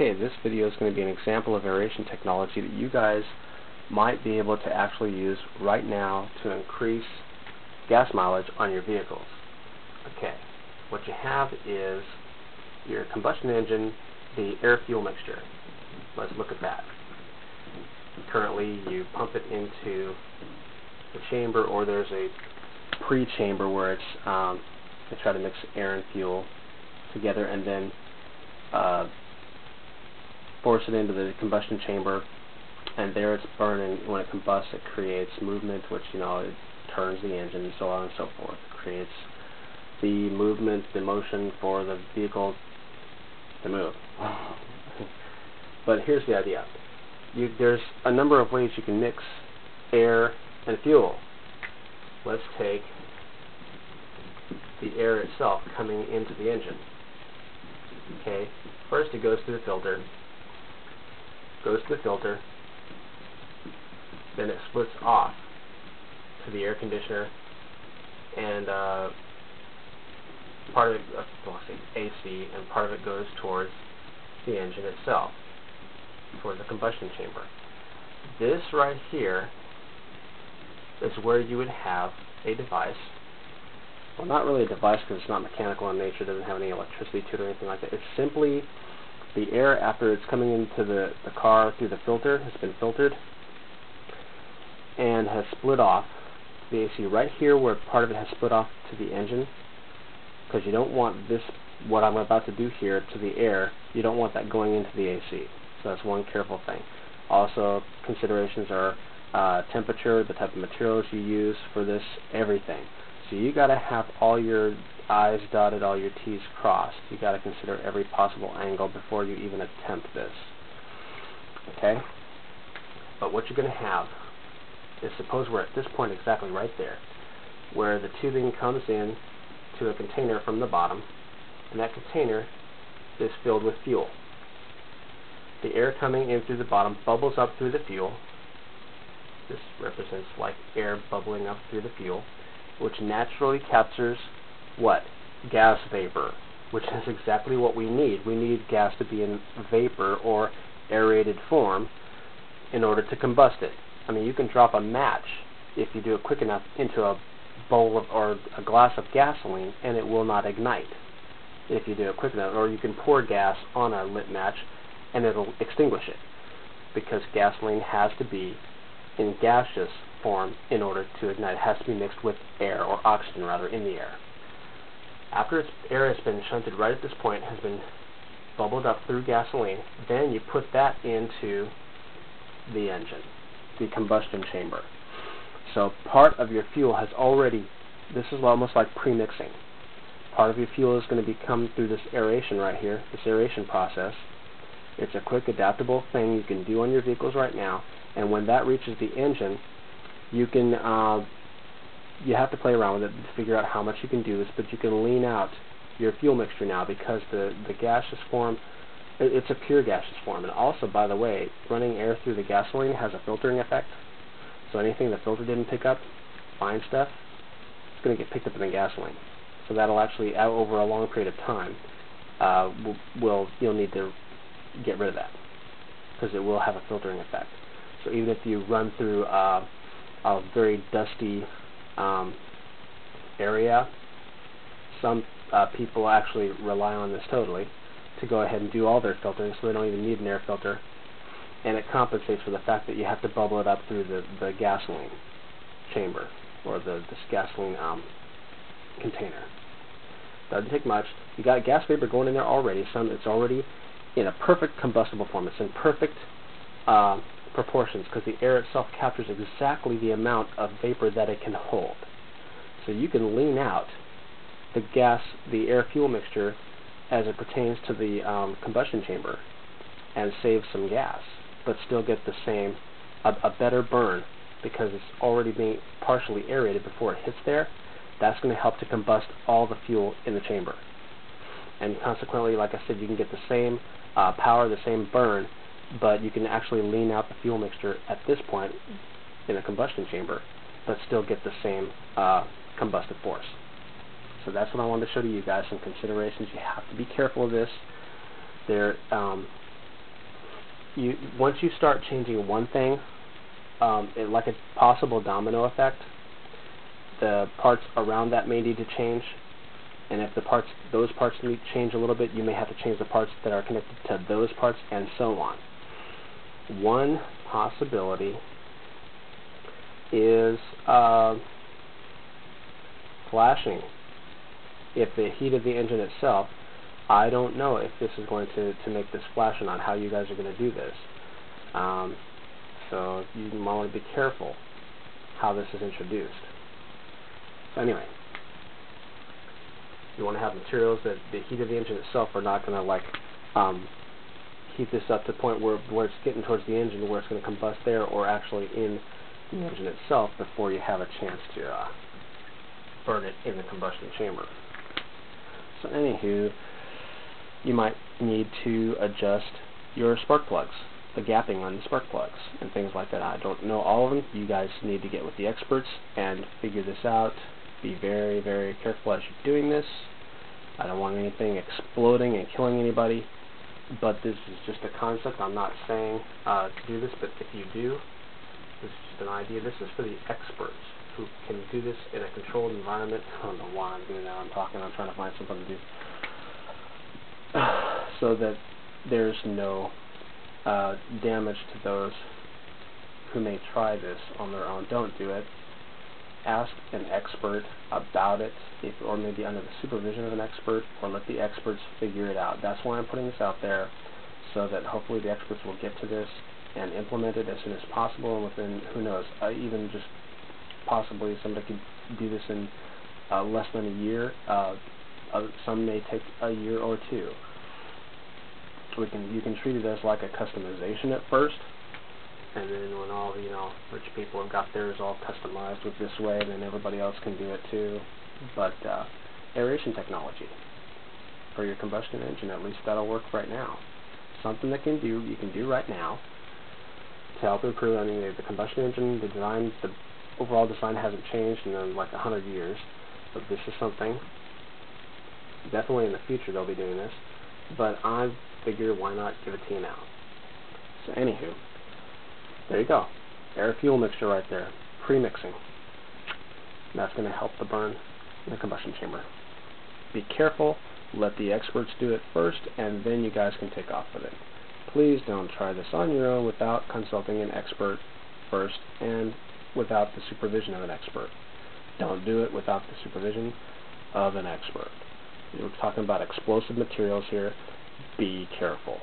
Okay, this video is going to be an example of aeration technology that you guys might be able to actually use right now to increase gas mileage on your vehicles. Okay, what you have is your combustion engine, the air-fuel mixture. Let's look at that. Currently, you pump it into the chamber, or there's a pre-chamber where it's they try to mix air and fuel together and then force it into the combustion chamber, and there it's burning. When it combusts, it creates movement, which, it turns the engine and so on and so forth. It creates the movement, the motion for the vehicle to move. But here's the idea. There's a number of ways you can mix air and fuel. Let's take the air itself coming into the engine. Okay, first it goes through the filter, then it splits off to the air conditioner, and part of it, AC, and part of it goes towards the engine itself, towards the combustion chamber. This right here is where you would have a device. Well, not really a device because it's not mechanical in nature, doesn't have any electricity to it or anything like that. It's simply the air after it's coming into the car through the filter, has been filtered, and has split off the AC right here where part of it has split off to the engine, because you don't want this, what I'm about to do here, to the air, you don't want that going into the AC. So that's one careful thing. Also, considerations are temperature, the type of materials you use for this, everything. So you got to have all your I's dotted, all your T's crossed. You got to consider every possible angle before you even attempt this. Okay? But what you're going to have is, suppose we're at this point exactly right there, where the tubing comes in to a container from the bottom, and that container is filled with fuel. The air coming in through the bottom bubbles up through the fuel. This represents like air bubbling up through the fuel, which naturally captures what? Gas vapor, which is exactly what we need. We need gas to be in vapor or aerated form in order to combust it. I mean, you can drop a match, if you do it quick enough, into a bowl of, or a glass of gasoline, and it will not ignite if you do it quick enough. Or you can pour gas on a lit match and it'll extinguish it, because gasoline has to be in gaseous form in order to ignite. It has to be mixed with air, or oxygen rather, in the air. After its air has been shunted right at this point, has been bubbled up through gasoline, then you put that into the engine, the combustion chamber. So part of your fuel has already, this is almost like pre-mixing. Part of your fuel is going to come through this aeration right here, this aeration process. It's a quick, adaptable thing you can do on your vehicles right now, and when that reaches the engine, you can, you have to play around with it to figure out how much you can do this, but you can lean out your fuel mixture now, because the gaseous form, it's a pure gaseous form. And also, by the way, running air through the gasoline has a filtering effect. So anything the filter didn't pick up, fine stuff, it's going to get picked up in the gasoline. So that'll actually, over a long period of time, you'll need to get rid of that, because it will have a filtering effect. So even if you run through a very dusty area, some people actually rely on this totally to go ahead and do all their filtering, so they don't even need an air filter, and it compensates for the fact that you have to bubble it up through the gasoline chamber, or this gasoline container. Doesn't take much. You got gas vapor going in there already. It's already in a perfect combustible form. It's in perfect proportions, because the air itself captures exactly the amount of vapor that it can hold. So you can lean out the air-fuel mixture as it pertains to the combustion chamber and save some gas, but still get the same, a better burn, because it's already being partially aerated before it hits there. That's going to help to combust all the fuel in the chamber. And consequently, like I said, you can get the same power, the same burn, but you can actually lean out the fuel mixture at this point in a combustion chamber, but still get the same combustive force. So that's what I wanted to show to you guys, some considerations. You have to be careful of this. once you start changing one thing, like a possible domino effect, the parts around that may need to change, and if those parts need to change a little bit, you may have to change the parts that are connected to those parts, and so on. One possibility is flashing. If the heat of the engine itself, I don't know if this is going to make this flash or not, how you guys are going to do this. So you might want to be careful how this is introduced. So anyway, you want to have materials that the heat of the engine itself are not going to like heat this up to the point where it's getting towards the engine where it's going to combust there, or actually in the engine itself before you have a chance to burn it in the combustion chamber. So anywho, you might need to adjust your spark plugs, the gapping on the spark plugs, and things like that. I don't know all of them. You guys need to get with the experts and figure this out. Be very, very careful as you're doing this. I don't want anything exploding and killing anybody, but this is just a concept. I'm not saying to do this, but if you do, this is just an idea. This is for the experts who can do this in a controlled environment. I don't know why I'm doing that. I'm trying to find something to do. So that there's no damage to those who may try this on their own. Don't do it. Ask an expert about it, or maybe under the supervision of an expert, or let the experts figure it out. That's why I'm putting this out there, so that hopefully the experts will get to this and implement it as soon as possible, and within, who knows, even just possibly somebody could do this in less than a year. Some may take a year or two. You can treat it as like a customization at first, and then when all the rich people have got theirs all customized with this way, then everybody else can do it too. But aeration technology for your combustion engine, at least that'll work right now. Something that you can do right now to help improve. I mean, the combustion engine, the design, the overall design hasn't changed in like 100 years, but this is something. Definitely in the future they'll be doing this, but I figure why not give it to you now. So anywho, there you go. Air-fuel mixture right there. Pre-mixing. That's going to help the burn in the combustion chamber. Be careful. Let the experts do it first, and then you guys can take off with it. Please don't try this on your own without consulting an expert first, and without the supervision of an expert. Don't do it without the supervision of an expert. We're talking about explosive materials here. Be careful.